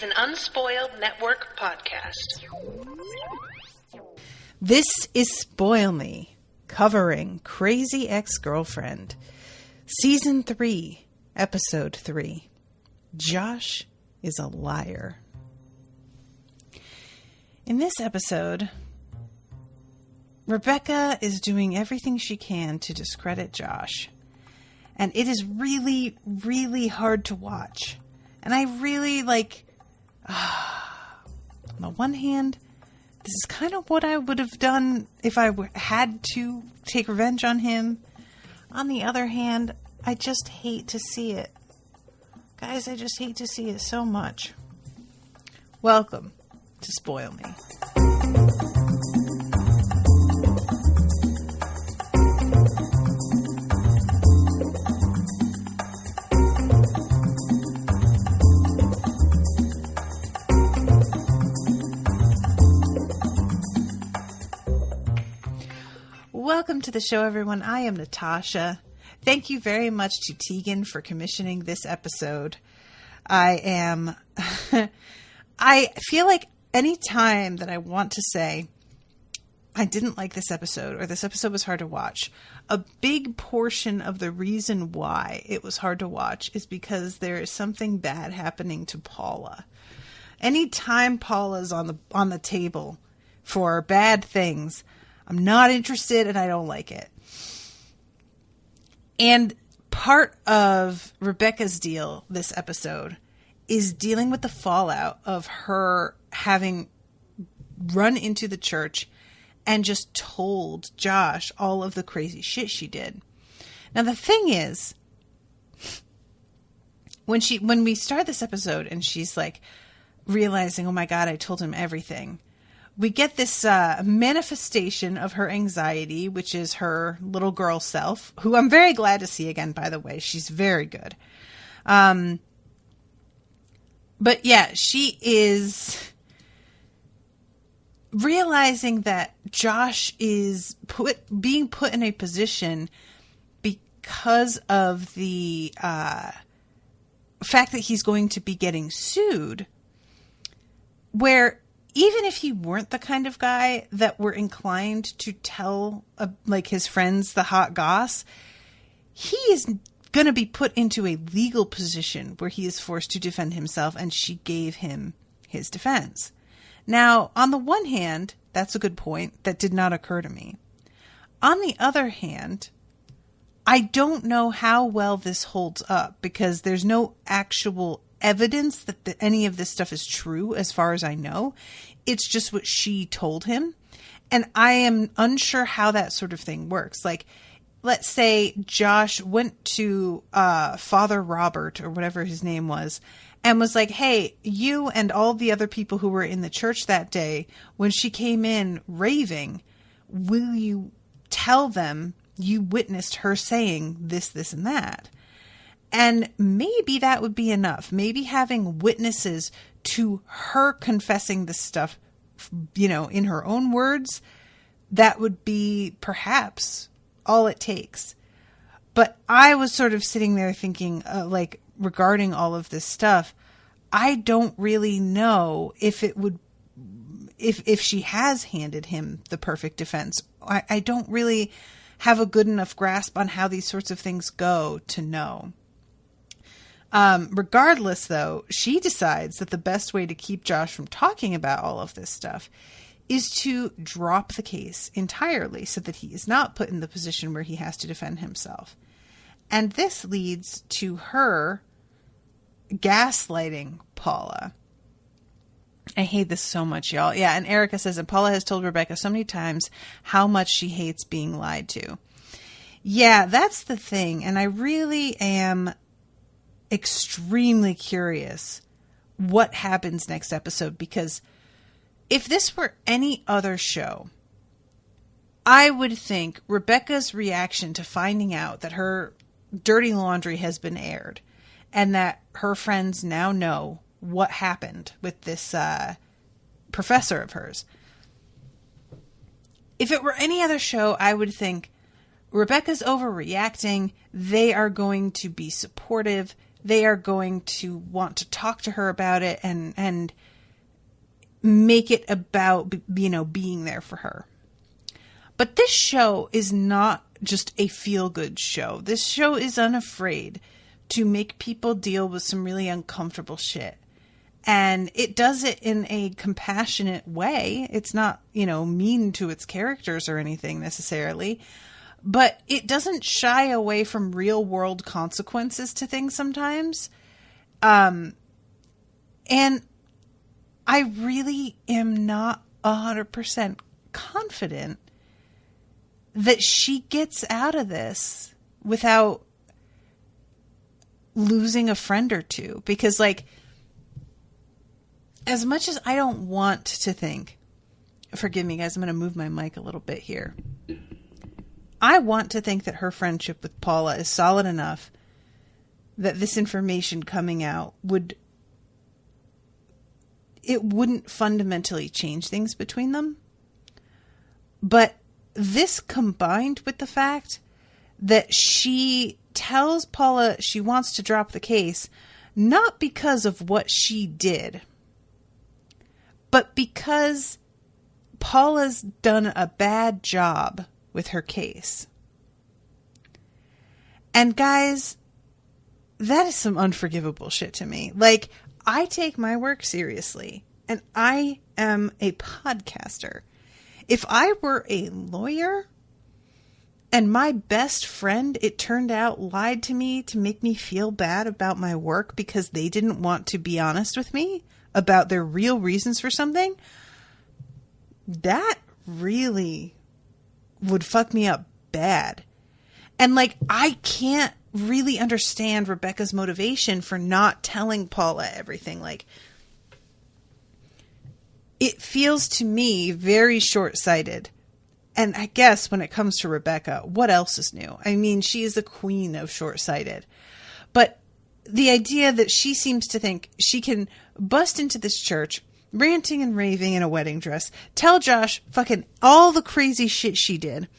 an Unspoiled Network podcast. This is Spoil Me, covering Crazy Ex-Girlfriend, Season 3, Episode 3. Josh is a liar. In this episode, Rebecca is doing everything she can to discredit Josh. And it is really, really hard to watch. And I really on the one hand, this is kind of what I would have done if I had to take revenge on him. On the other hand, I just hate to see it. Guys, I just hate to see it so much. Welcome to Spoil Me. Welcome to the show, everyone. I am Natasha. Thank you very much to Tegan for commissioning this episode. I feel like any time that I want to say I didn't like this episode or this episode was hard to watch, a big portion of the reason why it was hard to watch is because there is something bad happening to Paula. Anytime Paula's on the table for bad things, I'm not interested and I don't like it. And part of Rebecca's deal this episode is dealing with the fallout of her having run into the church and just told Josh all of the crazy shit she did. Now, the thing is, when we start this episode and she's like realizing, oh my God, I told him everything. We get this manifestation of her anxiety, which is her little girl self, who I'm very glad to see again, by the way. She's very good. But yeah, she is realizing that Josh is being put in a position because of the fact that he's going to be getting sued, where even if he weren't the kind of guy that were inclined to tell his friends the hot goss, he is going to be put into a legal position where he is forced to defend himself, and she gave him his defense. Now, on the one hand, that's a good point. That did not occur to me. On the other hand, I don't know how well this holds up because there's no actual evidence that any of this stuff is true as far as I know. It's just what she told him. And I am unsure how that sort of thing works. Like, let's say Josh went to Father Robert or whatever his name was and was like, hey, you and all the other people who were in the church that day, when she came in raving, will you tell them you witnessed her saying this, this, and that? And maybe that would be enough. Maybe having witnesses to her confessing this stuff, in her own words, that would be perhaps all it takes. But I was sort of sitting there thinking, regarding all of this stuff, I don't really know if it would, if she has handed him the perfect defense. I don't really have a good enough grasp on how these sorts of things go to know. Regardless, though, she decides that the best way to keep Josh from talking about all of this stuff is to drop the case entirely so that he is not put in the position where he has to defend himself. And this leads to her gaslighting Paula. I hate this so much, y'all. Yeah, and Erica says that Paula has told Rebecca so many times how much she hates being lied to. Yeah, that's the thing. And I really am extremely curious what happens next episode, because if this were any other show, I would think Rebecca's reaction to finding out that her dirty laundry has been aired and that her friends now know what happened with this professor of hers. If it were any other show, I would think Rebecca's overreacting. They are going to be supportive. they are going to want to talk to her about it and make it about, you know, being there for her. But this show is not just a feel-good show. This show is unafraid to make people deal with some really uncomfortable shit. And it does it in a compassionate way. It's not, you know, mean to its characters or anything necessarily. But it doesn't shy away from real-world consequences to things sometimes. And I really am not 100% confident that she gets out of this without losing a friend or two. Because, like, as much as I don't want to think, forgive me guys, I'm going to move my mic a little bit here. I want to think that her friendship with Paula is solid enough that this information coming out wouldn't fundamentally change things between them. But this combined with the fact that she tells Paula she wants to drop the case, not because of what she did, but because Paula's done a bad job with her case. And guys, that is some unforgivable shit to me. Like, I take my work seriously, and I am a podcaster. If I were a lawyer and my best friend, it turned out, lied to me to make me feel bad about my work because they didn't want to be honest with me about their real reasons for something, that really would fuck me up bad. And, like, I can't really understand Rebecca's motivation for not telling Paula everything. Like, it feels to me very short-sighted. And I guess when it comes to Rebecca, what else is new? I mean, she is the queen of short-sighted. But the idea that she seems to think she can bust into this church, ranting and raving in a wedding dress, tell Josh fucking all the crazy shit she did,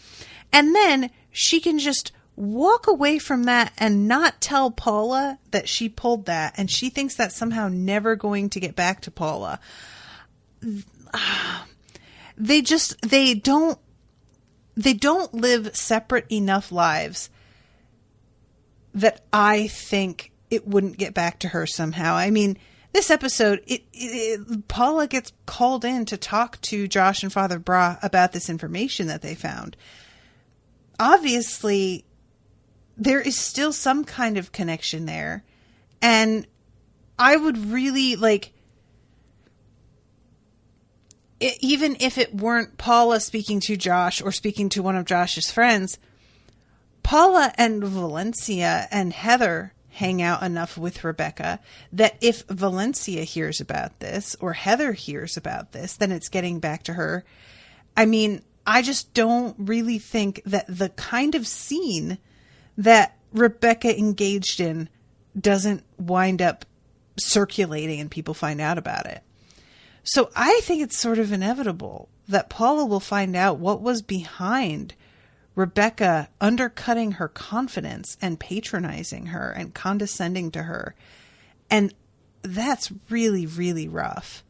and then she can just walk away from that and not tell Paula that she pulled that, and she thinks that's somehow never going to get back to Paula. They don't live separate enough lives that I think it wouldn't get back to her somehow. I mean, this episode, Paula gets called in to talk to Josh and Father Bra about this information that they found. Obviously, there is still some kind of connection there. And I would really, like, even if it weren't Paula speaking to Josh or speaking to one of Josh's friends, Paula and Valencia and Heather hang out enough with Rebecca that if Valencia hears about this or Heather hears about this, then it's getting back to her. I mean, I just don't really think that the kind of scene that Rebecca engaged in doesn't wind up circulating and people find out about it. So I think it's sort of inevitable that Paula will find out what was behind Rebecca undercutting her confidence and patronizing her and condescending to her. And that's really, really rough.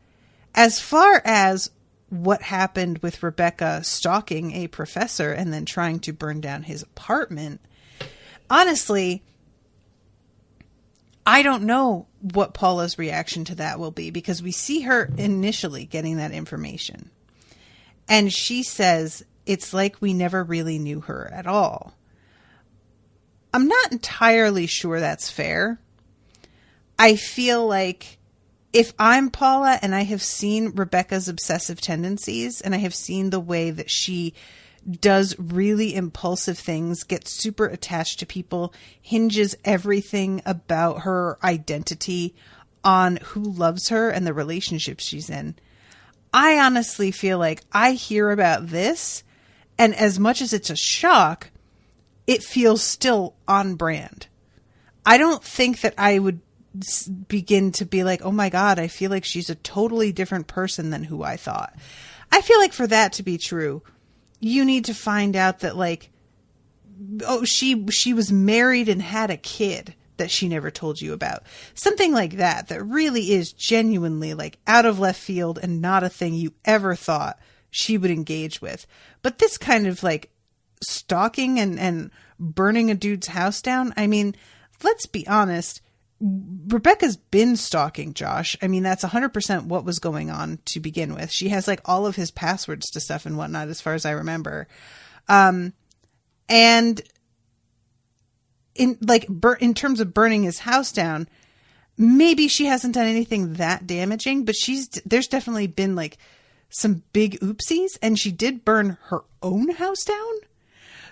As far as what happened with Rebecca stalking a professor and then trying to burn down his apartment, honestly, I don't know what Paula's reaction to that will be, because we see her initially getting that information. And she says, it's like we never really knew her at all. I'm not entirely sure that's fair. I feel like if I'm Paula and I have seen Rebecca's obsessive tendencies and I have seen the way that she does really impulsive things, gets super attached to people, hinges everything about her identity on who loves her and the relationships she's in, I honestly feel like I hear about this, and as much as it's a shock, it feels still on brand. I don't think that I would begin to be like, oh my God, I feel like she's a totally different person than who I thought. I feel like for that to be true, you need to find out that, like, oh, she was married and had a kid that she never told you about. Something like that really is genuinely like out of left field and not a thing you ever thought she would engage with. But this kind of like stalking and burning a dude's house down, I mean, let's be honest, Rebecca's been stalking Josh. I mean, that's 100% what was going on to begin with. She has like all of his passwords to stuff and whatnot, as far as I remember. And in terms of burning his house down, maybe she hasn't done anything that damaging, but there's definitely been like some big oopsies, and she did burn her own house down.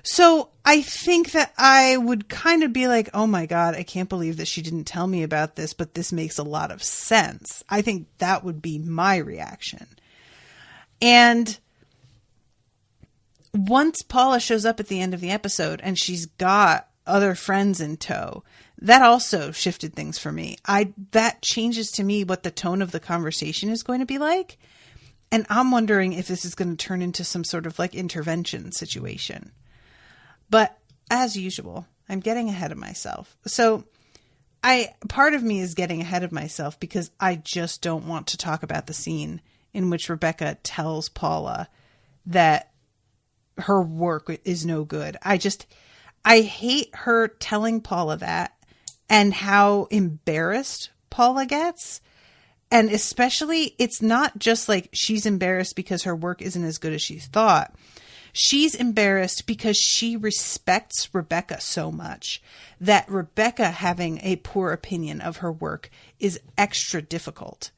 So I think that I would kind of be like, oh my God, I can't believe that she didn't tell me about this, but this makes a lot of sense. I think that would be my reaction. And once Paula shows up at the end of the episode and she's got other friends in tow, that also shifted things for me. That changes to me what the tone of the conversation is going to be like. And I'm wondering if this is going to turn into some sort of like intervention situation. But as usual, I'm getting ahead of myself. So part of me is getting ahead of myself because I just don't want to talk about the scene in which Rebecca tells Paula that her work is no good. I hate her telling Paula that and how embarrassed Paula gets. And especially, it's not just like she's embarrassed because her work isn't as good as she thought. She's embarrassed because she respects Rebecca so much that Rebecca having a poor opinion of her work is extra difficult.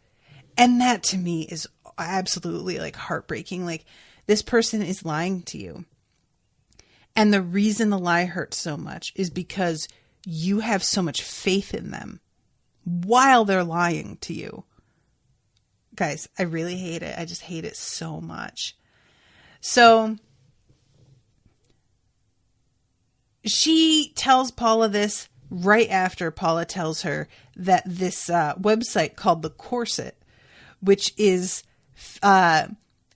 And that to me is absolutely like heartbreaking. Like, this person is lying to you. And the reason the lie hurts so much is because you have so much faith in them while they're lying to you. Guys, I really hate it. I just hate it so much. So she tells Paula this right after Paula tells her that this website called The Corset, which is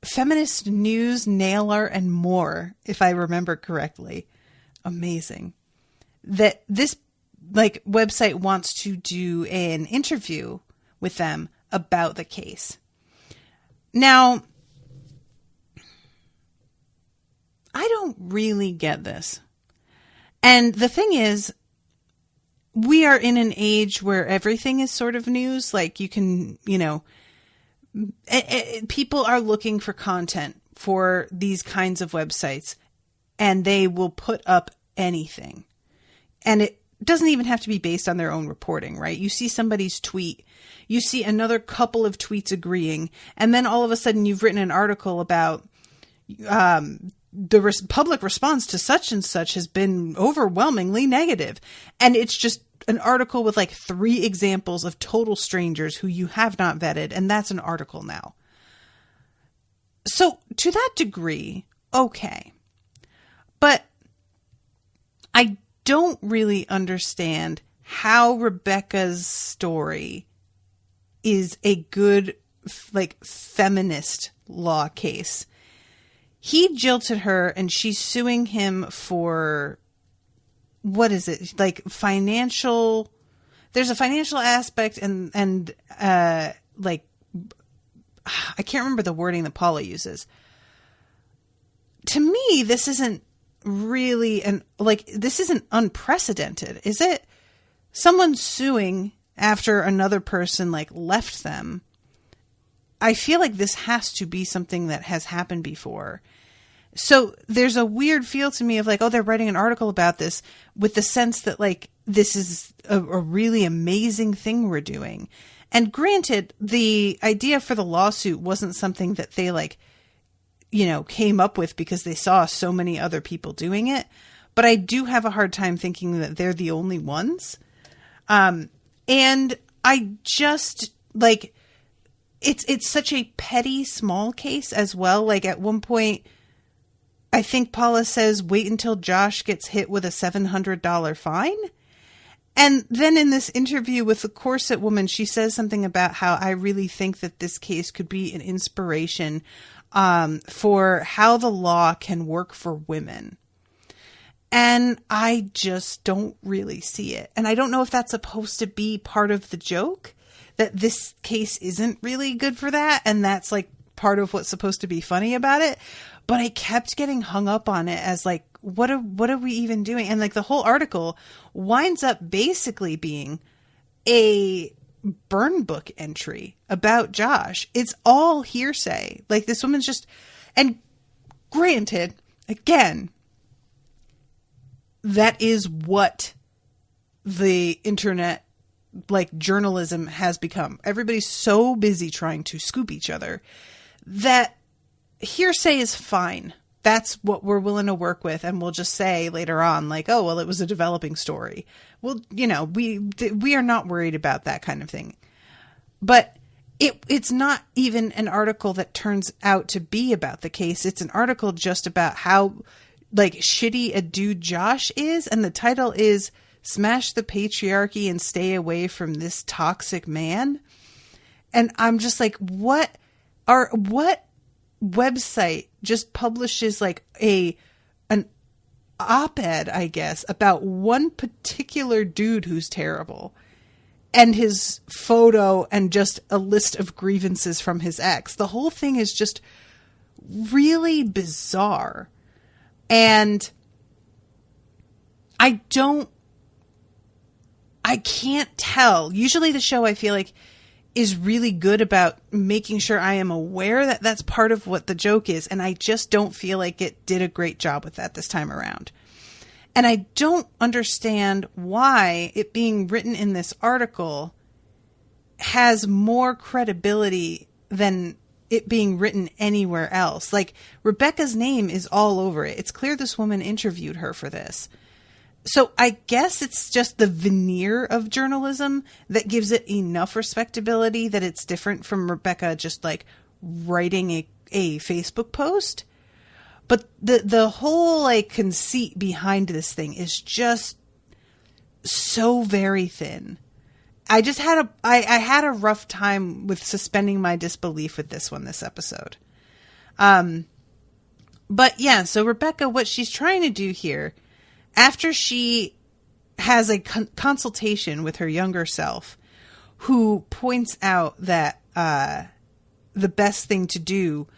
feminist news, nail art, and more, if I remember correctly. Amazing. That this like website wants to do an interview with them about the case. Now, I don't really get this. And the thing is, we are in an age where everything is sort of news. Like, you can, people are looking for content for these kinds of websites, and they will put up anything. And it doesn't even have to be based on their own reporting, right? You see somebody's tweet, you see another couple of tweets agreeing, and then all of a sudden you've written an article about the public response to such and such has been overwhelmingly negative. And it's just an article with like 3 examples of total strangers who you have not vetted, and that's an article now. So to that degree, okay. But I don't really understand how Rebecca's story is a good, like, feminist law case. He jilted her and she's suing him for, what is it? Like financial, there's a financial aspect and like, I can't remember the wording that Paula uses. To me, this isn't really this isn't unprecedented, is it? Someone suing after another person like left them. I feel like this has to be something that has happened before. So there's a weird feel to me of like, oh, they're writing an article about this with the sense that like, this is a really amazing thing we're doing. And granted, the idea for the lawsuit wasn't something that they like, came up with because they saw so many other people doing it. But I do have a hard time thinking that they're the only ones. And I just like, it's such a petty, small case as well. Like at one point, I think Paula says, wait until Josh gets hit with a $700 fine. And then in this interview with the corset woman, she says something about how I really think that this case could be an inspiration for how the law can work for women. And I just don't really see it. And I don't know if that's supposed to be part of the joke, that this case isn't really good for that. And that's like part of what's supposed to be funny about it. But I kept getting hung up on it as like, what are we even doing? And like the whole article winds up basically being a burn book entry about Josh. It's all hearsay. Like this woman's just, and granted, again, that is what the internet, like journalism, has become. Everybody's so busy trying to scoop each other that hearsay is fine. That's what we're willing to work with. And we'll just say later on, like, oh, well, it was a developing story. Well, you know, we are not worried about that kind of thing. But it's not even an article that turns out to be about the case. It's an article just about how like shitty a dude Josh is. And the title is Smash the Patriarchy and Stay Away from This Toxic Man. And I'm just like, what website just publishes like an op-ed, I guess, about one particular dude who's terrible and his photo and just a list of grievances from his ex. The whole thing is just really bizarre. And I can't tell. Usually the show, I feel like, is really good about making sure I am aware that that's part of what the joke is. And I just don't feel like it did a great job with that this time around. And I don't understand why it being written in this article has more credibility than it being written anywhere else. Like, Rebecca's name is all over it. It's clear this woman interviewed her for this. So I guess it's just the veneer of journalism that gives it enough respectability that it's different from Rebecca just like writing a Facebook post. But the whole like conceit behind this thing is just so very thin. I just had I had a rough time with suspending my disbelief with this one, this episode. But yeah, so Rebecca, what she's trying to do here, after she has a consultation with her younger self, who points out that the best thing to do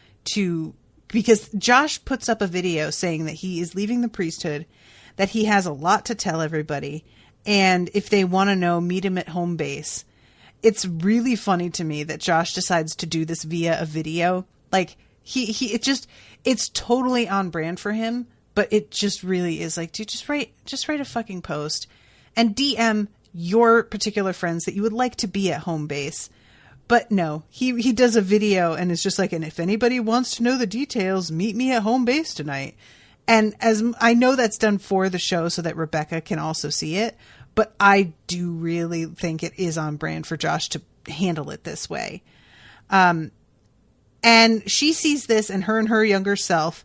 because Josh puts up a video saying that he is leaving the priesthood, that he has a lot to tell everybody, and if they want to know, meet him at home base. It's really funny to me that Josh decides to do this via a video. Like it's totally on brand for him. But it just really is like, dude, just write a fucking post and DM your particular friends that you would like to be at home base. But no, he does a video and is just like, and if anybody wants to know the details, meet me at home base tonight. And as I know that's done for the show so that Rebecca can also see it, but I do really think it is on brand for Josh to handle it this way. And she sees this, and her younger self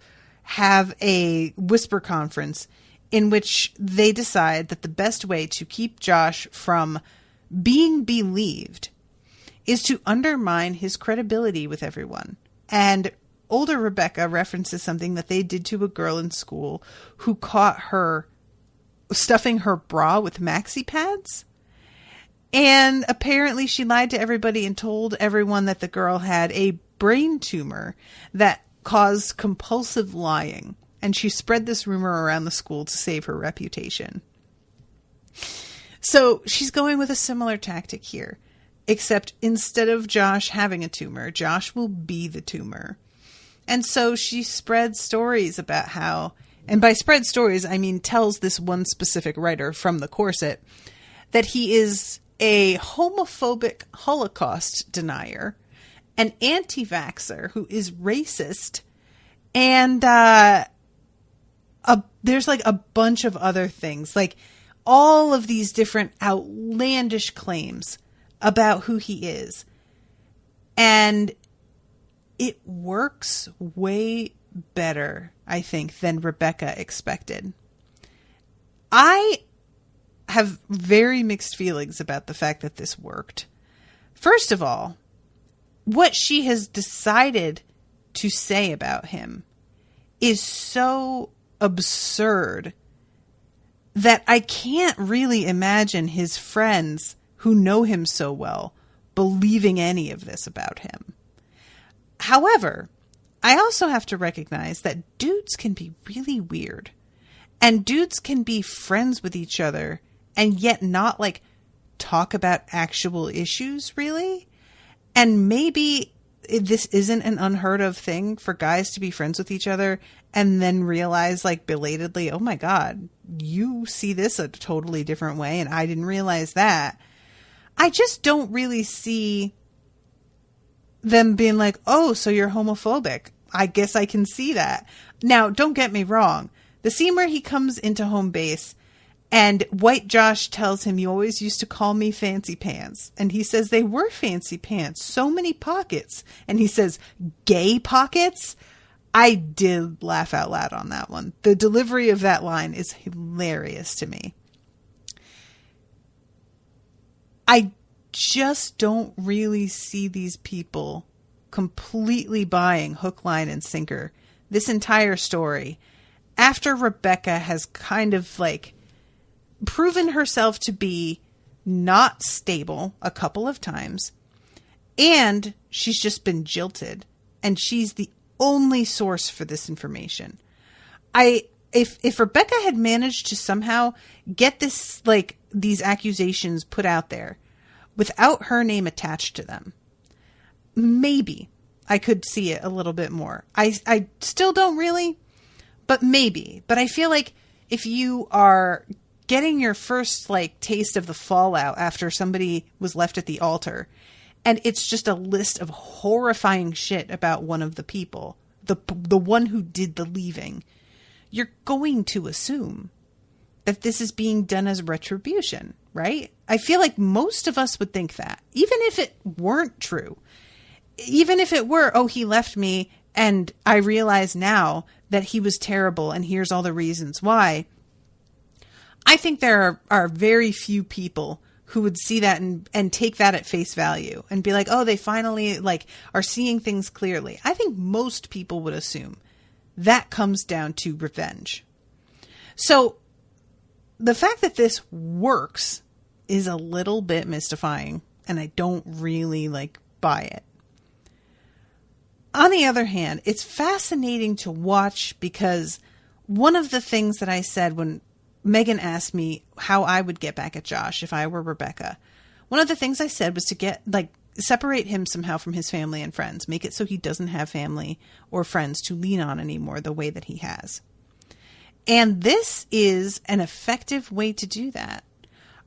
have a whisper conference in which they decide that the best way to keep Josh from being believed is to undermine his credibility with everyone. And older Rebecca references something that they did to a girl in school who caught her stuffing her bra with maxi pads. And apparently she lied to everybody and told everyone that the girl had a brain tumor that caused compulsive lying, and she spread this rumor around the school to save her reputation. So she's going with a similar tactic here, except instead of Josh having a tumor, Josh will be the tumor. And so she spreads stories about how, and by spread stories, I mean tells this one specific writer from the corset that he is a homophobic Holocaust denier, an anti-vaxxer who is racist, and there's like a bunch of other things, like all of these different outlandish claims about who he is. And it works way better, I think, than Rebecca expected. I have very mixed feelings about the fact that this worked. First of all, what she has decided to say about him is so absurd that I can't really imagine his friends who know him so well believing any of this about him. However, I also have to recognize that dudes can be really weird. And dudes can be friends with each other and yet not like talk about actual issues, really. And maybe this isn't an unheard of thing for guys to be friends with each other and then realize like belatedly, oh my God, you see this a totally different way and I didn't realize that. I just don't really see them being like, oh, so you're homophobic. I guess I can see that. Now, don't get me wrong. The scene where he comes into home base and White Josh tells him, you always used to call me fancy pants. And he says they were fancy pants. So many pockets. And he says, gay pockets? I did laugh out loud on that one. The delivery of that line is hilarious to me. I just don't really see these people completely buying hook, line, and sinker this entire story after Rebecca has kind of like proven herself to be not stable a couple of times, and she's just been jilted, and she's the only source for this information. If Rebecca had managed to somehow get this, like, these accusations put out there without her name attached to them, maybe I could see it a little bit more. I still don't really, but maybe. But I feel like if you are getting your first like taste of the fallout after somebody was left at the altar, and it's just a list of horrifying shit about one of the people, the one who did the leaving, you're going to assume that this is being done as retribution, right? I feel like most of us would think that, even if it weren't true. Even if it were, oh, he left me and I realize now that he was terrible and here's all the reasons why. I think there are very few people who would see that and take that at face value and be like, oh, they finally like are seeing things clearly. I think most people would assume that comes down to revenge. So the fact that this works is a little bit mystifying, and I don't really like buy it. On the other hand, it's fascinating to watch because one of the things that I said when Megan asked me how I would get back at Josh if I were Rebecca, one of the things I said was to separate him somehow from his family and friends, make it so he doesn't have family or friends to lean on anymore the way that he has. And this is an effective way to do that.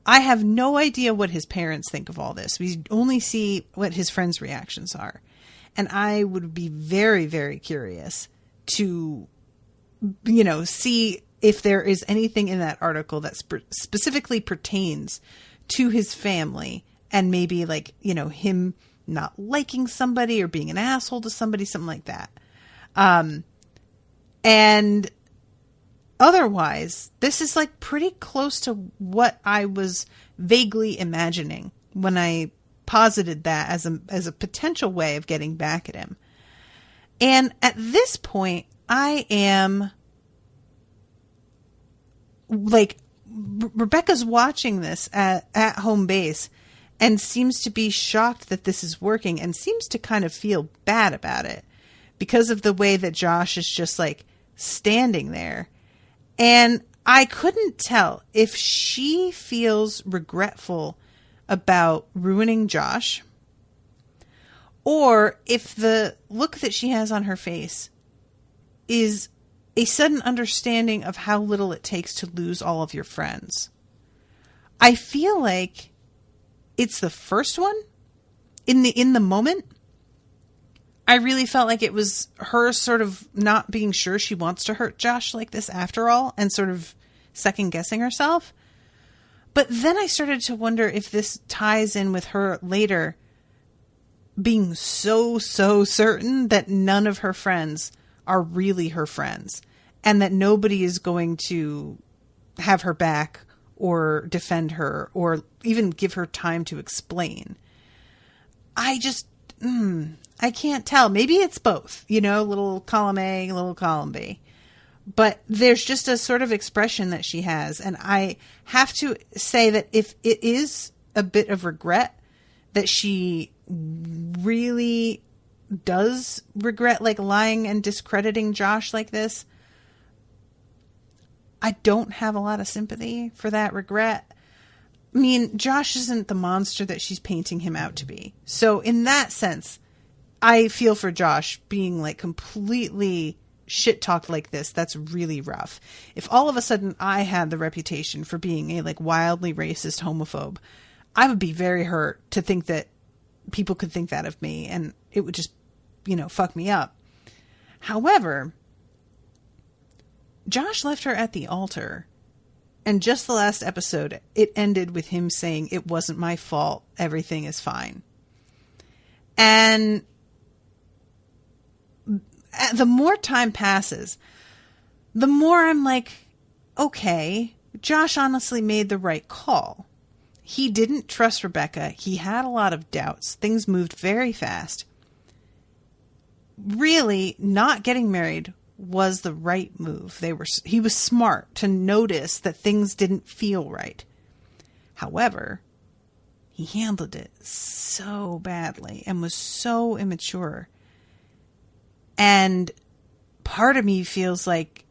I have no idea what his parents think of all this. We only see what his friends' reactions are. And I would be very, very curious to, see if there is anything in that article that specifically pertains to his family and maybe him not liking somebody or being an asshole to somebody, something like that. And otherwise, this is pretty close to what I was vaguely imagining when I posited that as a potential way of getting back at him. And at this point, I am Rebecca's watching this at home base and seems to be shocked that this is working and seems to kind of feel bad about it because of the way that Josh is just standing there. And I couldn't tell if she feels regretful about ruining Josh or if the look that she has on her face is a sudden understanding of how little it takes to lose all of your friends. I feel like it's the first one. In the moment, I really felt like it was her sort of not being sure she wants to hurt Josh like this after all and sort of second guessing herself. But then I started to wonder if this ties in with her later being so certain that none of her friends are really her friends and that nobody is going to have her back or defend her or even give her time to explain. I just, I can't tell. Maybe it's both, little column A, little column B. But there's just a sort of expression that she has. And I have to say that if it is a bit of regret that she really does regret like lying and discrediting Josh like this, I don't have a lot of sympathy for that regret. I mean, Josh isn't the monster that she's painting him out to be. So in that sense, I feel for Josh being like completely shit talked like this. That's really rough. If all of a sudden I had the reputation for being a like wildly racist homophobe, I would be very hurt to think that people could think that of me, and it would just, fuck me up. However, Josh left her at the altar, and just the last episode, it ended with him saying, "It wasn't my fault. Everything is fine." And the more time passes, the more I'm like, okay, Josh honestly made the right call. He didn't trust Rebecca. He had a lot of doubts. Things moved very fast. Really, not getting married was the right move. He was smart to notice that things didn't feel right. However, he handled it so badly and was so immature. And part of me feels like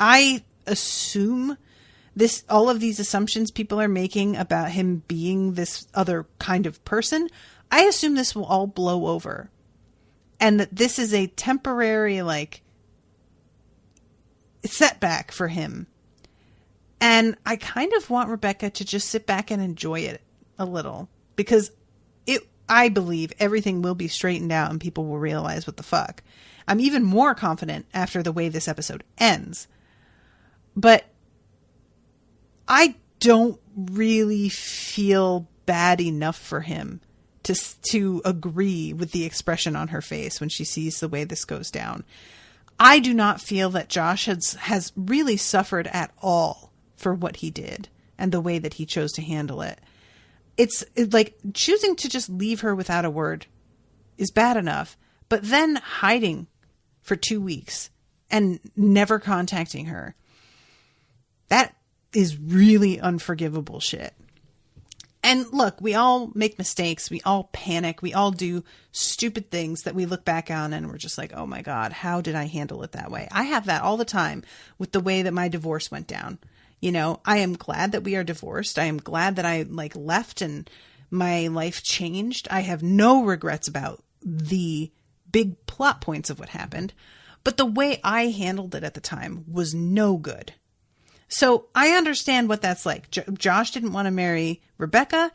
I assume all of these assumptions people are making about him being this other kind of person, I assume this will all blow over. And that this is a temporary, like, setback for him. And I kind of want Rebecca to just sit back and enjoy it a little. Because I believe everything will be straightened out and people will realize what the fuck. I'm even more confident after the way this episode ends. But I don't really feel bad enough for him to agree with the expression on her face when she sees the way this goes down. I do not feel that Josh has really suffered at all for what he did and the way that he chose to handle it. It's like choosing to just leave her without a word is bad enough, but then hiding for 2 weeks and never contacting her, that is really unforgivable shit. And look, we all make mistakes. We all panic. We all do stupid things that we look back on and we're just like, oh my God, how did I handle it that way? I have that all the time with the way that my divorce went down. I am glad that we are divorced. I am glad that I left and my life changed. I have no regrets about the big plot points of what happened, but the way I handled it at the time was no good. So I understand what that's like. Josh didn't want to marry Rebecca.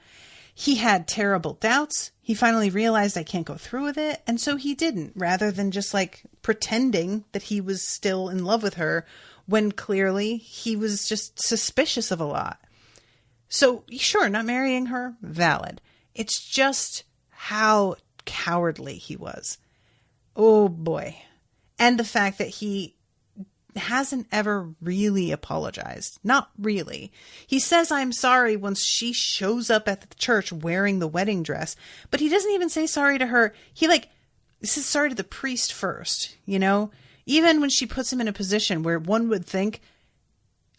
He had terrible doubts. He finally realized I can't go through with it. And so he didn't, rather than just pretending that he was still in love with her when clearly he was just suspicious of a lot. So sure, not marrying her, valid. It's just how cowardly he was. Oh boy. And the fact that he hasn't ever really apologized. Not really. He says I'm sorry once she shows up at the church wearing the wedding dress, but he doesn't even say sorry to her. He says sorry to the priest first, Even when she puts him in a position where one would think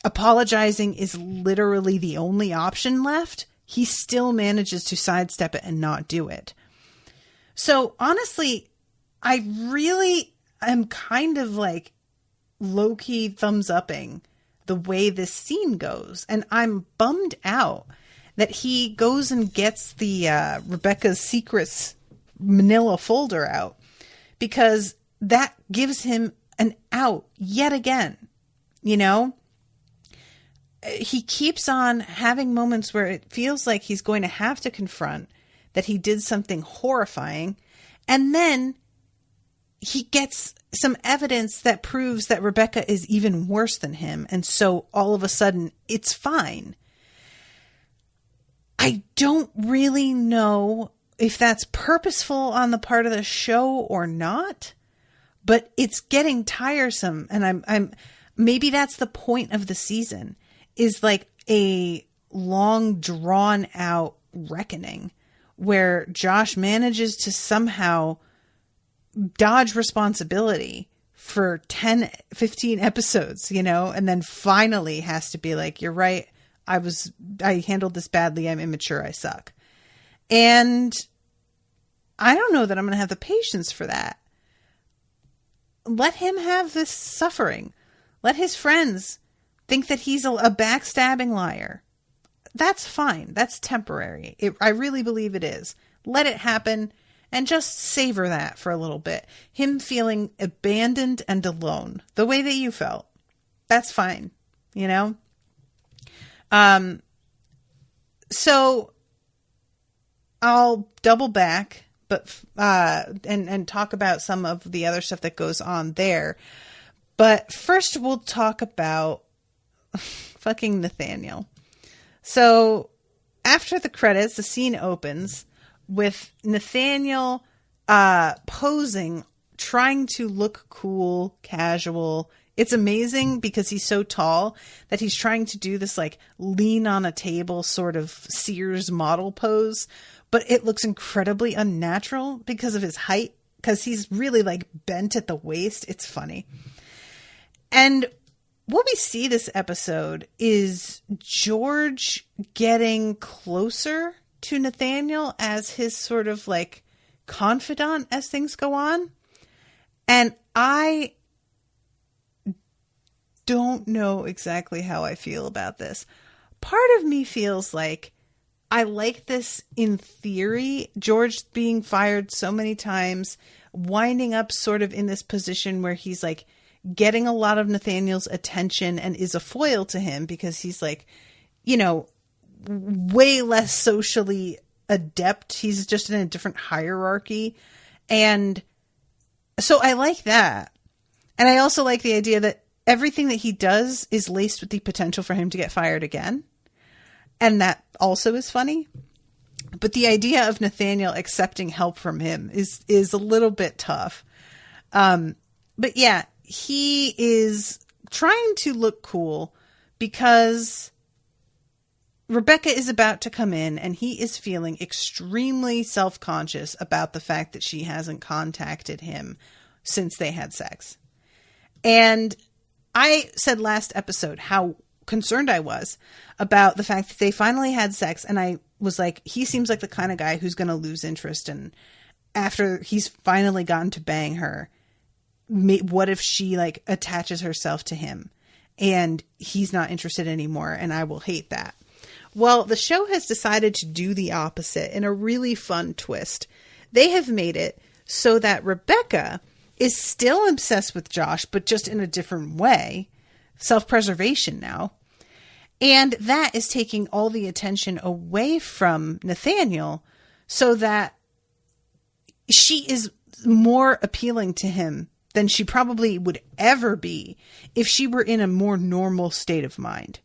apologizing is literally the only option left, he still manages to sidestep it and not do it. So honestly, I really am kind of low-key thumbs-upping the way this scene goes. And I'm bummed out that he goes and gets the Rebecca's Secrets manila folder out, because that gives him an out yet again. He keeps on having moments where it feels like he's going to have to confront that he did something horrifying. And then he gets some evidence that proves that Rebecca is even worse than him. And so all of a sudden it's fine. I don't really know if that's purposeful on the part of the show or not, but it's getting tiresome. And I'm maybe that's the point of the season, is a long drawn out reckoning where Josh manages to somehow dodge responsibility for 10, 15 episodes, you know, and then finally has to be like, you're right. I handled this badly. I'm immature. I suck. And I don't know that I'm going to have the patience for that. Let him have this suffering. Let his friends think that he's a backstabbing liar. That's fine. That's temporary. I really believe it is. Let it happen and just savor that for a little bit. Him feeling abandoned and alone, the way that you felt. That's fine, you know? So I'll double back, but and talk about some of the other stuff that goes on there. But first we'll talk about fucking Nathaniel. So after the credits, the scene opens with Nathaniel posing, trying to look cool, casual. It's amazing because he's so tall that he's trying to do this like lean on a table sort of Sears model pose, but it looks incredibly unnatural because of his height, because he's really like bent at the waist. It's funny. And what we see this episode is George getting closer to Nathaniel as his sort of like confidant as things go on. And I don't know exactly how I feel about this. Part of me feels like I like this in theory. George being fired so many times, winding up sort of in this position where he's like getting a lot of Nathaniel's attention and is a foil to him because he's like, you know, way less socially adept. He's just in a different hierarchy. And so I like that. And I also like the idea that everything that he does is laced with the potential for him to get fired again. And that also is funny. But the idea of Nathaniel accepting help from him is a little bit tough. But yeah, he is trying to look cool because Rebecca is about to come in and he is feeling extremely self-conscious about the fact that she hasn't contacted him since they had sex. And I said last episode how concerned I was about the fact that they finally had sex. And I was like, he seems like the kind of guy who's going to lose interest. And after he's finally gotten to bang her, what if she like attaches herself to him and he's not interested anymore? And I will hate that. Well, the show has decided to do the opposite in a really fun twist. They have made it so that Rebecca is still obsessed with Josh, but just in a different way. Self-preservation now. And that is taking all the attention away from Nathaniel so that she is more appealing to him than she probably would ever be if she were in a more normal state of mind.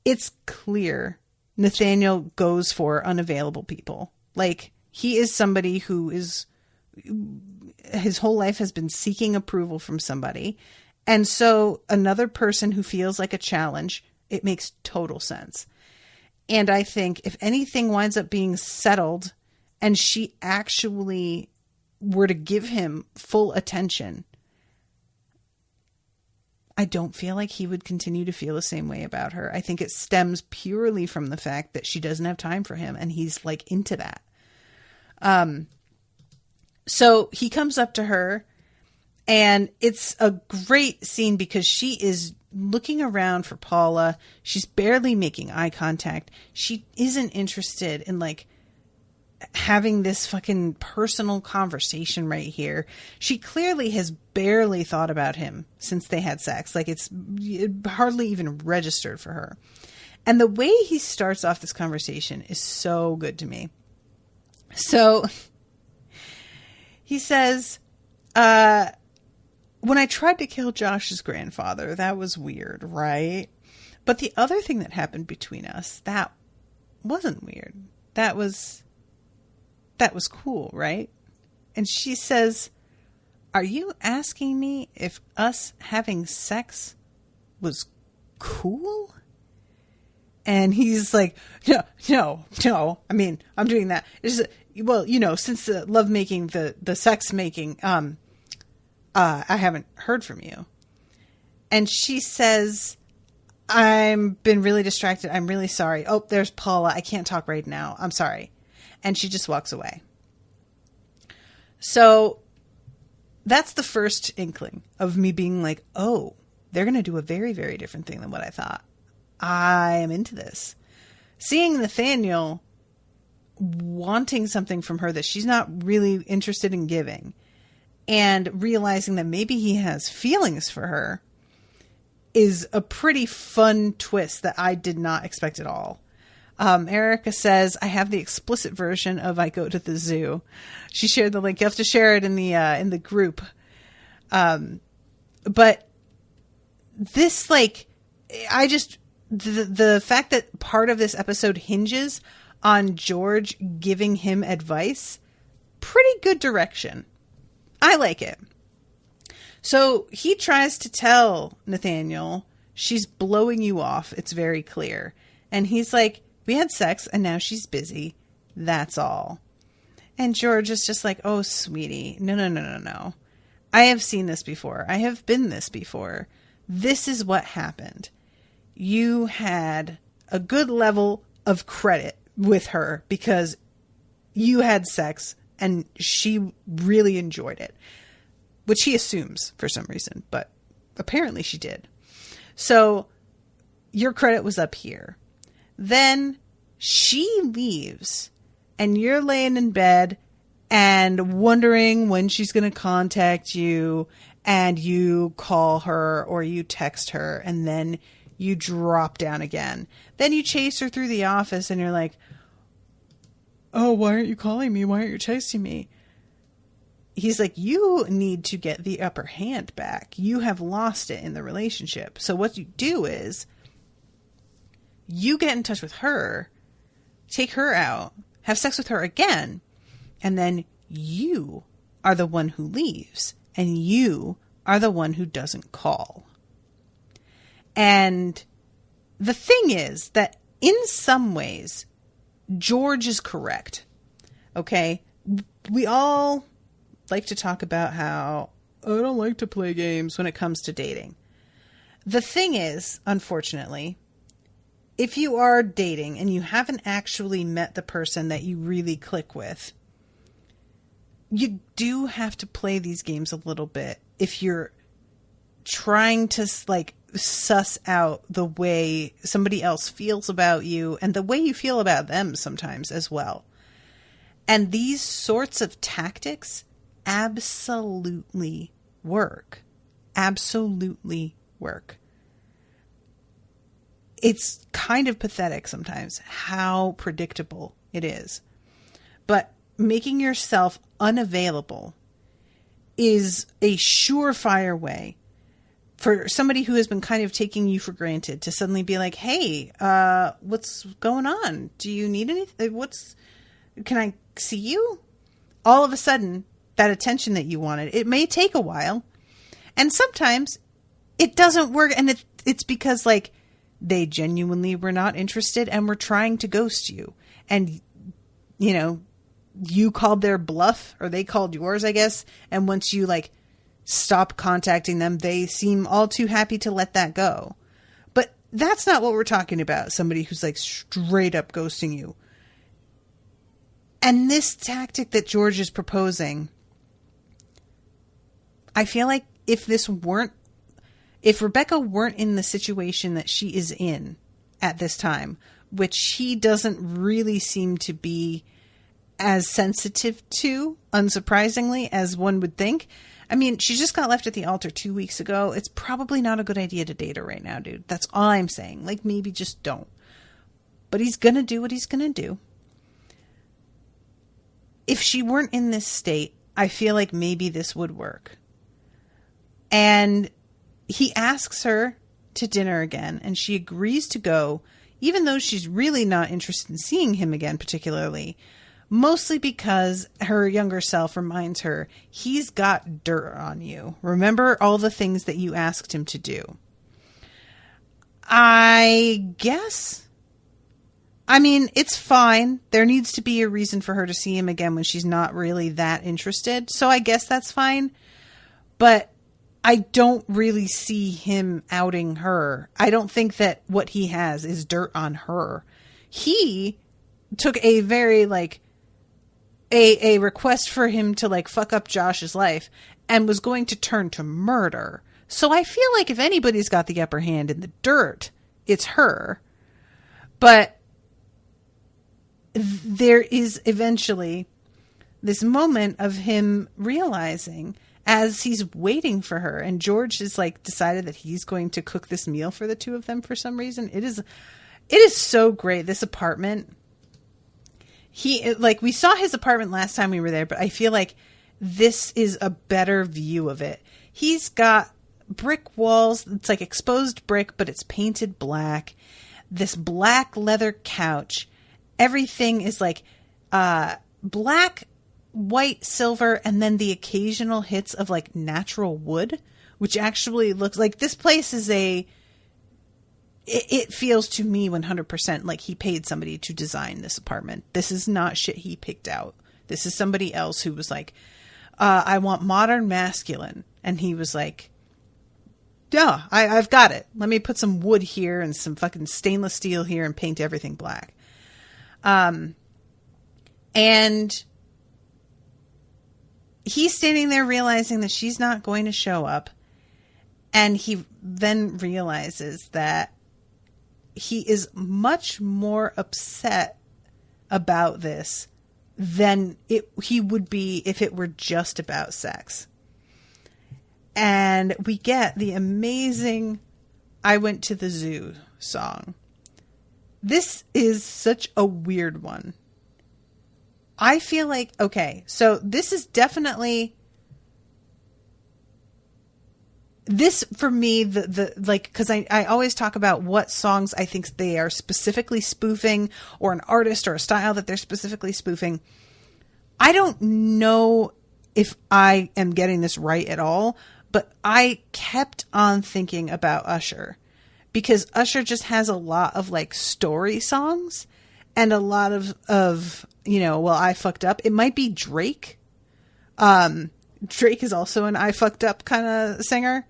It's clear Nathaniel goes for unavailable people. Like, he is somebody who is, his whole life has been seeking approval from somebody. And so another person who feels like a challenge, it makes total sense. And I think if anything winds up being settled and she actually were to give him full attention, I don't feel like he would continue to feel the same way about her. I think it stems purely from the fact that she doesn't have time for him and he's like into that. So he comes up to her and it's a great scene because she is looking around for Paula. She's barely making eye contact. She isn't interested in like having this fucking personal conversation right here. She clearly has barely thought about him since they had sex. Like it hardly even registered for her. And the way he starts off this conversation is so good to me. So he says, when I tried to kill Josh's grandfather, that was weird, right? But the other thing that happened between us, that wasn't weird. That was cool, right? And she says, are you asking me if us having sex was cool? And he's like, no. I mean, I'm doing that. It's just, well, you know, since the love making, the sex making, I haven't heard from you. And she says, I've been really distracted. I'm really sorry. Oh, there's Paula. I can't talk right now. I'm sorry. And she just walks away. So that's the first inkling of me being like, oh, they're going to do a very, very different thing than what I thought. I am into this. Seeing Nathaniel wanting something from her that she's not really interested in giving, and realizing that maybe he has feelings for her, is a pretty fun twist that I did not expect at all. Erica says, I have the explicit version of I Go to the Zoo. She shared the link. You have to share it in the group. But this, like, the fact that part of this episode hinges on George giving him advice, pretty good direction. I like it. So he tries to tell Nathaniel, she's blowing you off. It's very clear. And he's like, we had sex and now she's busy. That's all. And George is just like, oh, sweetie. No. I have seen this before. I have been this before. This is what happened. You had a good level of credit with her because you had sex and she really enjoyed it. Which he assumes for some reason, but apparently she did. So your credit was up here. Then she leaves and you're laying in bed and wondering when she's going to contact you, and you call her or you text her and then you drop down again. Then you chase her through the office and you're like, oh, why aren't you calling me? Why aren't you texting me? He's like, you need to get the upper hand back. You have lost it in the relationship. So what you do is you get in touch with her, take her out, have sex with her again, and then you are the one who leaves, and you are the one who doesn't call. And the thing is that in some ways, George is correct. Okay? We all like to talk about how I don't like to play games when it comes to dating. The thing is, unfortunately, if you are dating and you haven't actually met the person that you really click with, you do have to play these games a little bit if you're trying to, like, suss out the way somebody else feels about you and the way you feel about them sometimes as well. And these sorts of tactics absolutely work. Absolutely work. It's kind of pathetic sometimes how predictable it is. But making yourself unavailable is a surefire way for somebody who has been kind of taking you for granted to suddenly be like, hey, what's going on? Do you need anything? Can I see you? All of a sudden, that attention that you wanted, it may take a while. And sometimes it doesn't work. And it's because, like, they genuinely were not interested and were trying to ghost you. And, you know, you called their bluff, or they called yours, I guess. And once you, like, stop contacting them, they seem all too happy to let that go. But that's not what we're talking about. Somebody who's, like, straight up ghosting you. And this tactic that George is proposing, I feel like if Rebecca weren't in the situation that she is in at this time, which she doesn't really seem to be as sensitive to, unsurprisingly, as one would think. I mean, she just got left at the altar 2 weeks ago. It's probably not a good idea to date her right now, dude. That's all I'm saying. Like, maybe just don't. But he's going to do what he's going to do. If she weren't in this state, I feel like maybe this would work. And he asks her to dinner again, and she agrees to go, even though she's really not interested in seeing him again particularly, mostly because her younger self reminds her, he's got dirt on you. Remember all the things that you asked him to do. I guess. I mean, it's fine. There needs to be a reason for her to see him again when she's not really that interested. So I guess that's fine. But I don't really see him outing her. I don't think that what he has is dirt on her. He took a very, like, a request for him to, like, fuck up Josh's life and was going to turn to murder. So I feel like if anybody's got the upper hand in the dirt, it's her. But there is eventually this moment of him realizing, as he's waiting for her, and George is, like, decided that he's going to cook this meal for the two of them for some reason. It is so great. This apartment, we saw his apartment last time we were there, but I feel like this is a better view of it. He's got brick walls. It's like exposed brick, but it's painted black. This black leather couch. Everything is like black, white, silver, and then the occasional hits of, like, natural wood, which actually looks like this place is it feels to me 100% like he paid somebody to design this apartment. This is not shit he picked out. This is somebody else who was like, I want modern masculine. And he was like, yeah, I've got it. Let me put some wood here and some fucking stainless steel here and paint everything black. And he's standing there realizing that she's not going to show up. And he then realizes that he is much more upset about this than he would be if it were just about sex. And we get the amazing I Went to the Zoo song. This is such a weird one. I feel like, okay, so this is definitely, this for me, because I always talk about what songs I think they are specifically spoofing, or an artist or a style that they're specifically spoofing. I don't know if I am getting this right at all, but I kept on thinking about Usher, because Usher just has a lot of, like, story songs and a lot of well, I fucked up. It might be Drake. Drake is also an I fucked up kind of singer.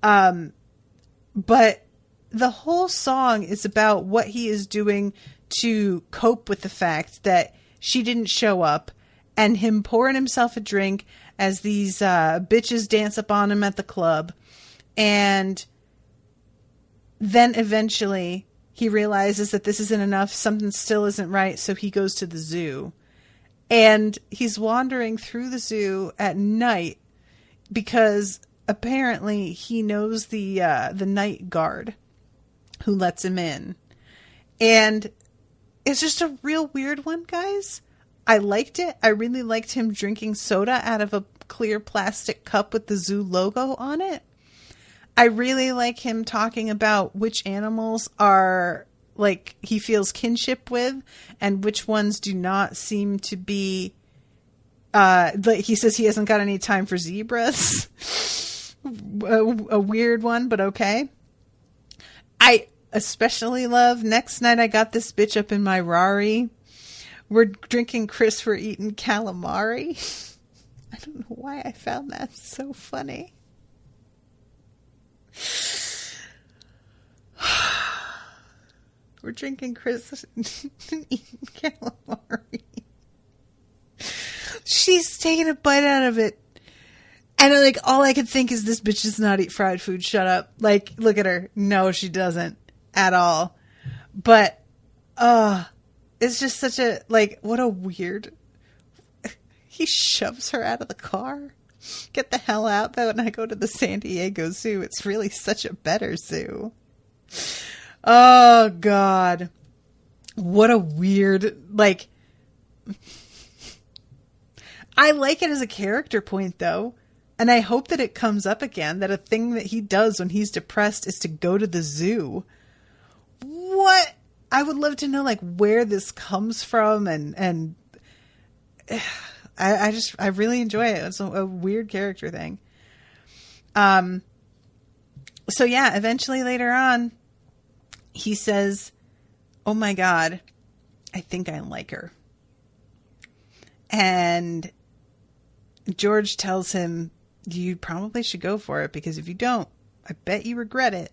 But the whole song is about what he is doing to cope with the fact that she didn't show up, and him pouring himself a drink as these bitches dance up on him at the club. And then eventually he realizes that this isn't enough. Something still isn't right. So he goes to the zoo, and he's wandering through the zoo at night because apparently he knows the night guard who lets him in. And it's just a real weird one, guys. I liked it. I really liked him drinking soda out of a clear plastic cup with the zoo logo on it. I really like him talking about which animals are, like, he feels kinship with, and which ones do not seem to be, like, he says he hasn't got any time for zebras. A weird one, but okay. I especially love, next night I got this bitch up in my Rari. We're drinking Chris, we're eating calamari. I don't know why I found that so funny. We're drinking Chris and eating calamari. She's taking a bite out of it. And, like, all I could think is, this bitch does not eat fried food. Shut up. Like, look at her. No, she doesn't at all. But, it's just such a, like, what a weird, he shoves her out of the car. Get the hell out, though. When I go to the San Diego Zoo, it's really such a better zoo. Oh, God. What a weird, like, I like it as a character point, though. And I hope that it comes up again, that a thing that he does when he's depressed is to go to the zoo. What? I would love to know, like, where this comes from, and I really enjoy it. It's a weird character thing. So yeah, eventually later on, he says, "Oh my God, I think I like her." And George tells him, you probably should go for it, because if you don't, I bet you regret it.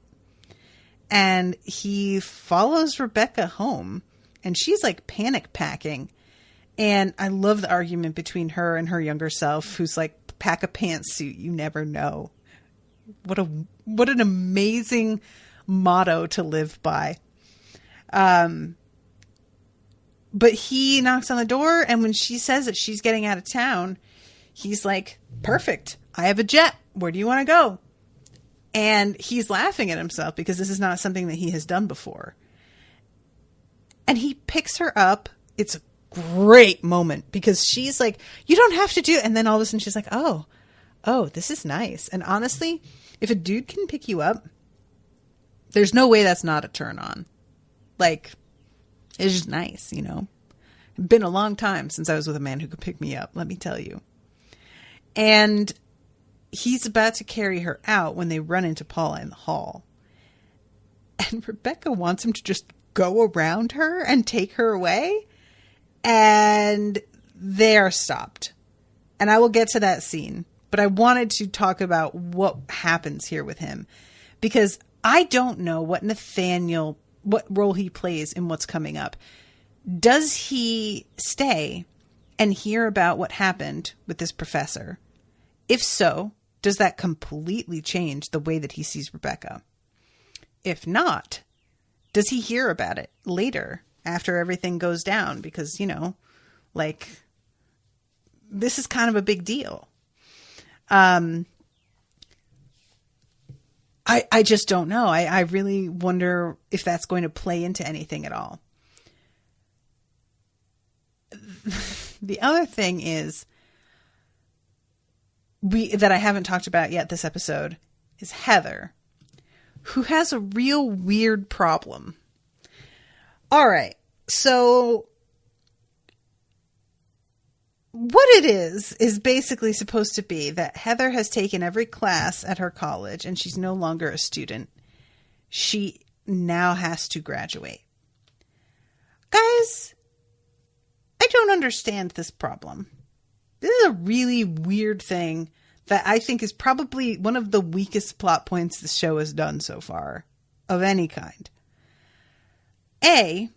And he follows Rebecca home, and she's like panic packing. And I love the argument between her and her younger self, who's like, pack a pantsuit, you never know. What an amazing motto to live by. But he knocks on the door, and when she says that she's getting out of town, he's like, perfect. I have a jet. Where do you want to go? And he's laughing at himself because this is not something that he has done before. And he picks her up. It's a great moment because she's like, you don't have to do it. And then all of a sudden she's like, oh, this is nice. And honestly, if a dude can pick you up, there's no way that's not a turn on. Like, it's just nice, you know. It's been a long time since I was with a man who could pick me up, let me tell you. And he's about to carry her out when they run into Paula in the hall. And Rebecca wants him to just go around her and take her away. And they are stopped. And I will get to that scene. But I wanted to talk about what happens here with him. Because I don't know what role he plays in what's coming up. Does he stay and hear about what happened with this professor? If so, does that completely change the way that he sees Rebecca? If not, does he hear about it later after everything goes down? Because, you know, like, this is kind of a big deal. I just don't know. I really wonder if that's going to play into anything at all. The other thing is that I haven't talked about yet this episode is Heather, who has a real weird problem. All right. So what it is basically supposed to be that Heather has taken every class at her college and she's no longer a student. She now has to graduate. Guys, I don't understand this problem. This is a really weird thing that I think is probably one of the weakest plot points the show has done so far of any kind. I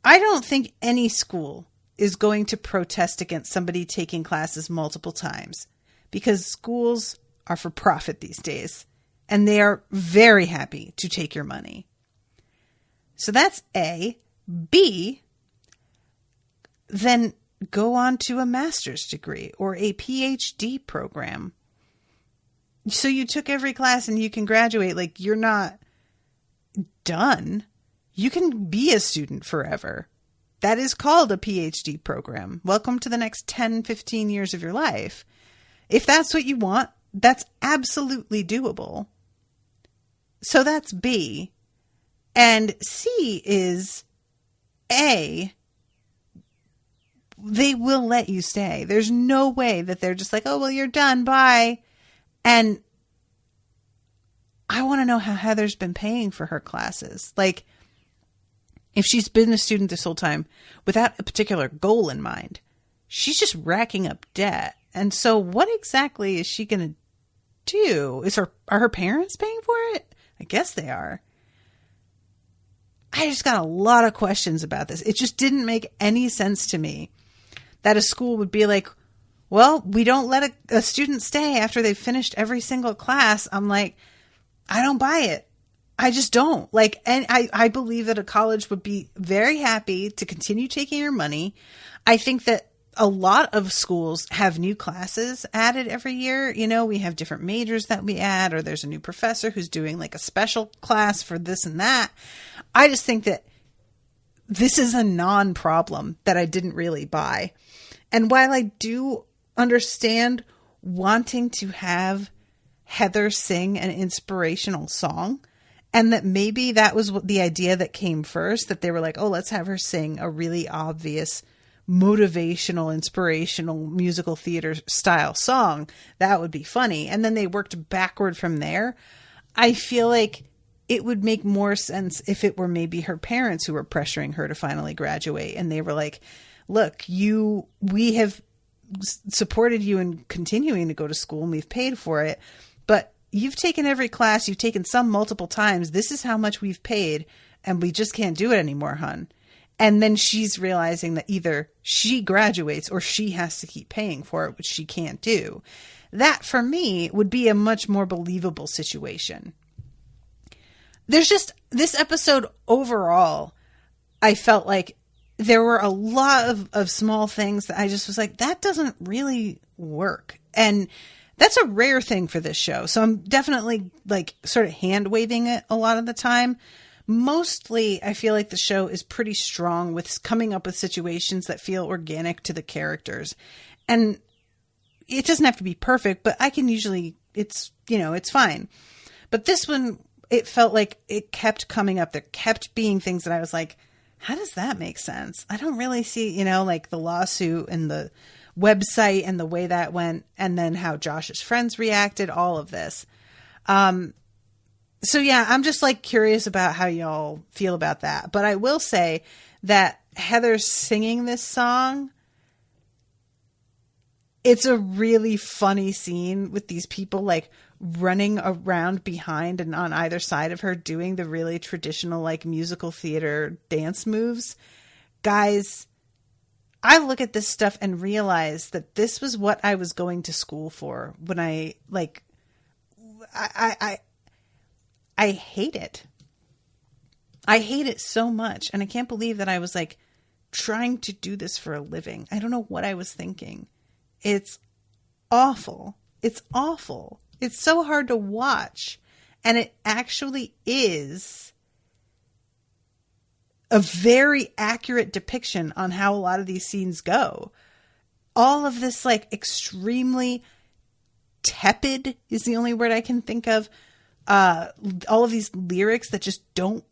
don't think any school is going to protest against somebody taking classes multiple times because schools are for profit these days and they are very happy to take your money. So that's A. B, then go on to a master's degree or a PhD program. So you took every class and you can graduate. Like, you're not done. You can be a student forever. That is called a PhD program. Welcome to the next 10, 15 years of your life. If that's what you want, that's absolutely doable. So that's B. And C is A. They will let you stay. There's no way that they're just like, oh, well, you're done. Bye. And I want to know how Heather's been paying for her classes. Like, if she's been a student this whole time without a particular goal in mind, she's just racking up debt. And so what exactly is she going to do? Are her parents paying for it? I guess they are. I just got a lot of questions about this. It just didn't make any sense to me that a school would be like, well, we don't let a student stay after they've finished every single class. I'm like, I don't buy it. I just don't. Like, and I believe that a college would be very happy to continue taking your money. I think that a lot of schools have new classes added every year. You know, we have different majors that we add, or there's a new professor who's doing like a special class for this and that. I just think that this is a non-problem that I didn't really buy. And while I do understand wanting to have Heather sing an inspirational song, and that maybe that was what the idea that came first, that they were like, oh, let's have her sing a really obvious motivational, inspirational musical theater style song. That would be funny. And then they worked backward from there. I feel like it would make more sense if it were maybe her parents who were pressuring her to finally graduate. And they were like, look, we have supported you in continuing to go to school and we've paid for it, but you've taken every class, you've taken some multiple times. This is how much we've paid and we just can't do it anymore, hun. And then she's realizing that either she graduates or she has to keep paying for it, which she can't do. That, for me, would be a much more believable situation. There's just, this episode overall, I felt like there were a lot of small things that I just was like, that doesn't really work. And that's a rare thing for this show. So I'm definitely like sort of hand waving it a lot of the time. Mostly, I feel like the show is pretty strong with coming up with situations that feel organic to the characters. And it doesn't have to be perfect, but I can usually, it's fine. But this one, it felt like it kept coming up. There kept being things that I was like, how does that make sense? I don't really see, like the lawsuit and the website and the way that went, and then how Josh's friends reacted, all of this. So yeah, I'm just like curious about how y'all feel about that. But I will say that Heather singing this song, it's a really funny scene with these people like running around behind and on either side of her doing the really traditional like musical theater dance moves. Guys, I look at this stuff and realize that this was what I was going to school for when I hate it. I hate it so much. And I can't believe that I was like trying to do this for a living. I don't know what I was thinking. It's awful. It's awful. It's so hard to watch. And it actually is a very accurate depiction on how a lot of these scenes go. All of this like extremely tepid is the only word I can think of. All of these lyrics that just don't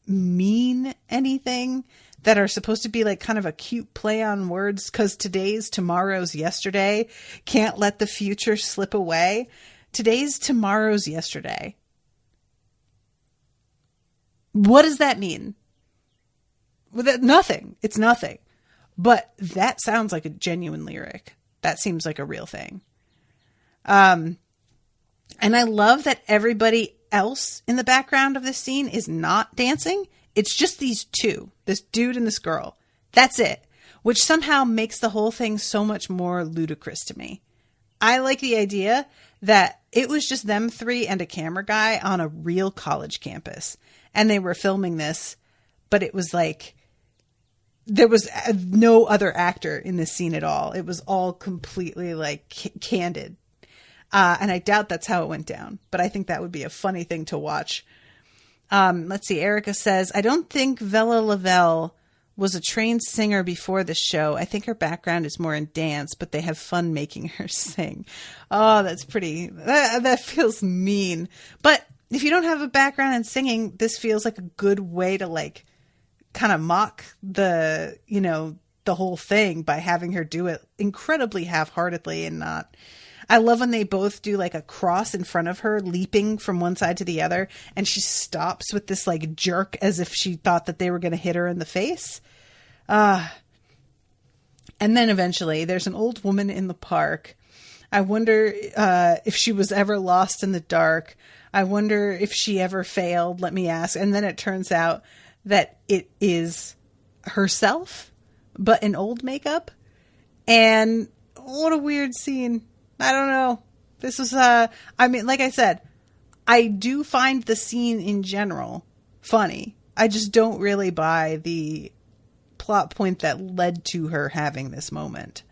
mean anything, that are supposed to be like kind of a cute play on words because today's tomorrow's yesterday. Can't let the future slip away. Today's tomorrow's yesterday. What does that mean? Well, nothing. It's nothing. But that sounds like a genuine lyric. That seems like a real thing. And I love that everybody else in the background of this scene is not dancing. It's just these two, this dude and this girl. That's it, which somehow makes the whole thing so much more ludicrous to me. I like the idea that it was just them three and a camera guy on a real college campus. And they were filming this, but it was like, there was no other actor in this scene at all. It was all completely like candid. And I doubt that's how it went down, but I think that would be a funny thing to watch. Let's see. Erica says, I don't think Vella Lavelle was a trained singer before the show. I think her background is more in dance, but they have fun making her sing. Oh, that's pretty, that feels mean. But if you don't have a background in singing, this feels like a good way to like kind of mock the whole thing by having her do it incredibly half-heartedly and not. I love when they both do like a cross in front of her, leaping from one side to the other, and she stops with this like jerk as if she thought that they were going to hit her in the face. And then eventually there's an old woman in the park. I wonder if she was ever lost in the dark. I wonder if she ever failed, let me ask. And then it turns out that it is herself, but in old makeup. And what a weird scene. I don't know. This was, like I said, I do find the scene in general funny. I just don't really buy the plot point that led to her having this moment.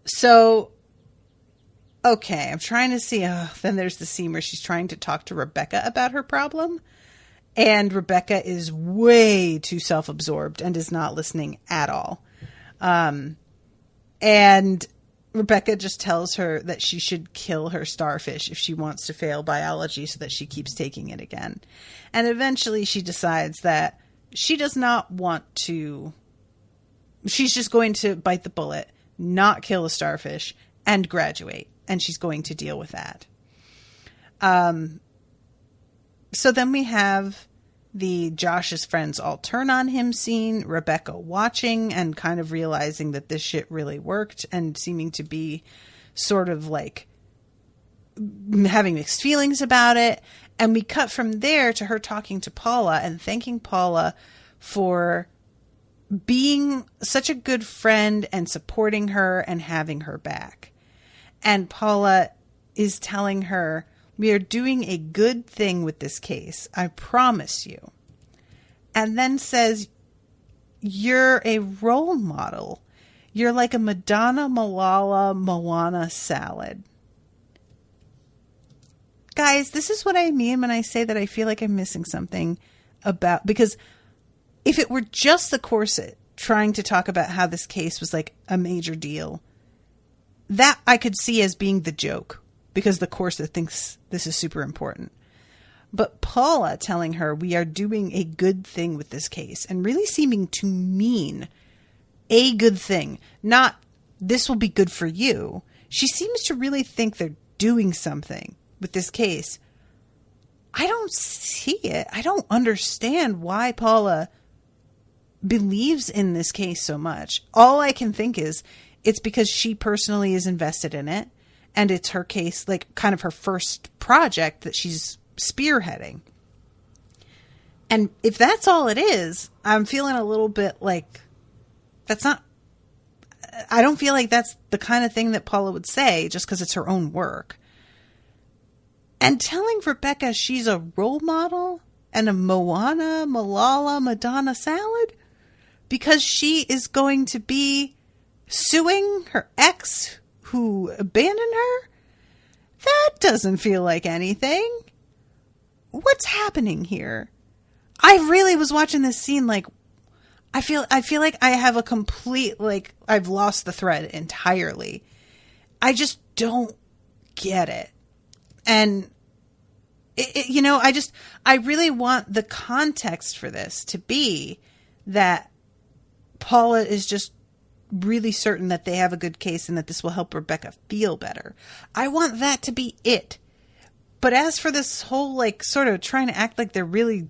So, okay, I'm trying to see. Then there's the scene where she's trying to talk to Rebecca about her problem. And Rebecca is way too self-absorbed and is not listening at all. And Rebecca just tells her that she should kill her starfish if she wants to fail biology so that she keeps taking it again. And eventually she decides that she does not want to, she's just going to bite the bullet, not kill a starfish, and graduate. And she's going to deal with that. So then we have the Josh's friends all turn on him scene, Rebecca watching and kind of realizing that this shit really worked and seeming to be sort of like having mixed feelings about it. And we cut from there to her talking to Paula and thanking Paula for being such a good friend and supporting her and having her back. And Paula is telling her, we are doing a good thing with this case. I promise you. And then says, you're a role model. You're like a Madonna, Malala, Moana salad. Guys, this is what I mean when I say that I feel like I'm missing something about, because if it were just the corset trying to talk about how this case was like a major deal, that I could see as being the joke, because the corset thinks this is super important. But Paula telling her we are doing a good thing with this case and really seeming to mean a good thing, not this will be good for you. She seems to really think they're doing something with this case. I don't see it. I don't understand why Paula believes in this case so much. All I can think is it's because she personally is invested in it, and it's her case, like kind of her first project that she's spearheading. And if that's all it is, I'm feeling a little bit like I don't feel like that's the kind of thing that Paula would say just because it's her own work. And telling Rebecca she's a role model and a Moana, Malala, Madonna salad because she is going to be suing her ex who abandoned her? That doesn't feel like anything. What's happening here? I really was watching this scene like, I feel like I have a complete, like, I've lost the thread entirely. I just don't get it. And, I really want the context for this to be that Paula is just really certain that they have a good case and that this will help Rebecca feel better. I want that to be it. But as for this whole, like, sort of trying to act like they're really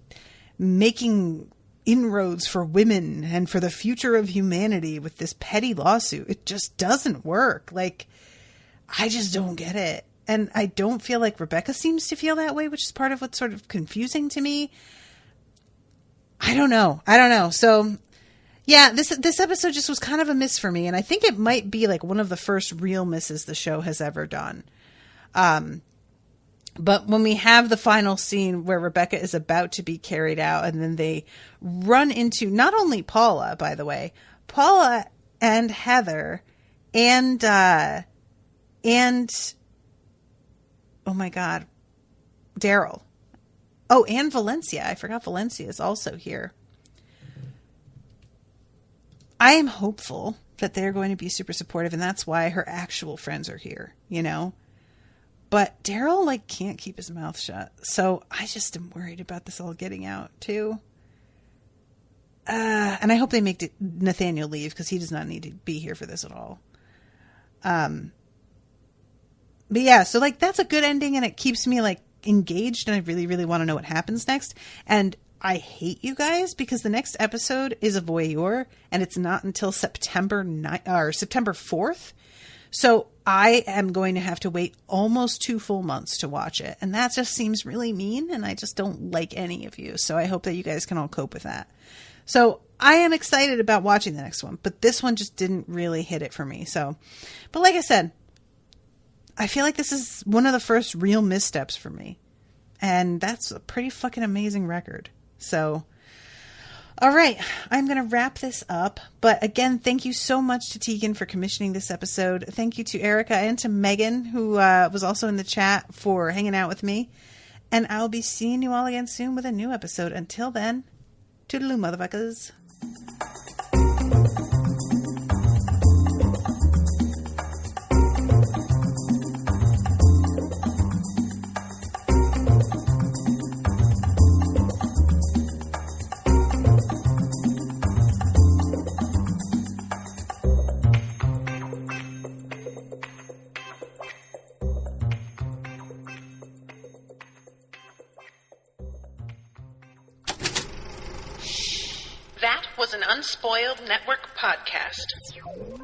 making inroads for women and for the future of humanity with this petty lawsuit, it just doesn't work. Like, I just don't get it. And I don't feel like Rebecca seems to feel that way, which is part of what's sort of confusing to me. I don't know. So, yeah, this episode just was kind of a miss for me. And I think it might be like one of the first real misses the show has ever done. But when we have the final scene where Rebecca is about to be carried out, and then they run into not only Paula, by the way, Paula and Heather and oh my God, Daryl. Oh, and Valencia. I forgot Valencia is also here. I am hopeful that they're going to be super supportive, and that's why her actual friends are here, you know? But Daryl, like, can't keep his mouth shut. So I just am worried about this all getting out, too. And I hope they make Nathaniel leave, because he does not need to be here for this at all. But yeah, so, like, that's a good ending, and it keeps me, like, engaged, and I really, really want to know what happens next. And I hate you guys, because the next episode is a voyeur, and it's not until September 4th. So I am going to have to wait almost 2 full months to watch it. And that just seems really mean. And I just don't like any of you. So I hope that you guys can all cope with that. So I am excited about watching the next one. But this one just didn't really hit it for me. So, but like I said, I feel like this is one of the first real missteps for me. And that's a pretty fucking amazing record. So, all right, I'm going to wrap this up. But again, thank you so much to Tegan for commissioning this episode. Thank you to Erica and to Megan, who was also in the chat, for hanging out with me. And I'll be seeing you all again soon with a new episode. Until then, toodaloo, motherfuckers. Unspoiled Network podcast.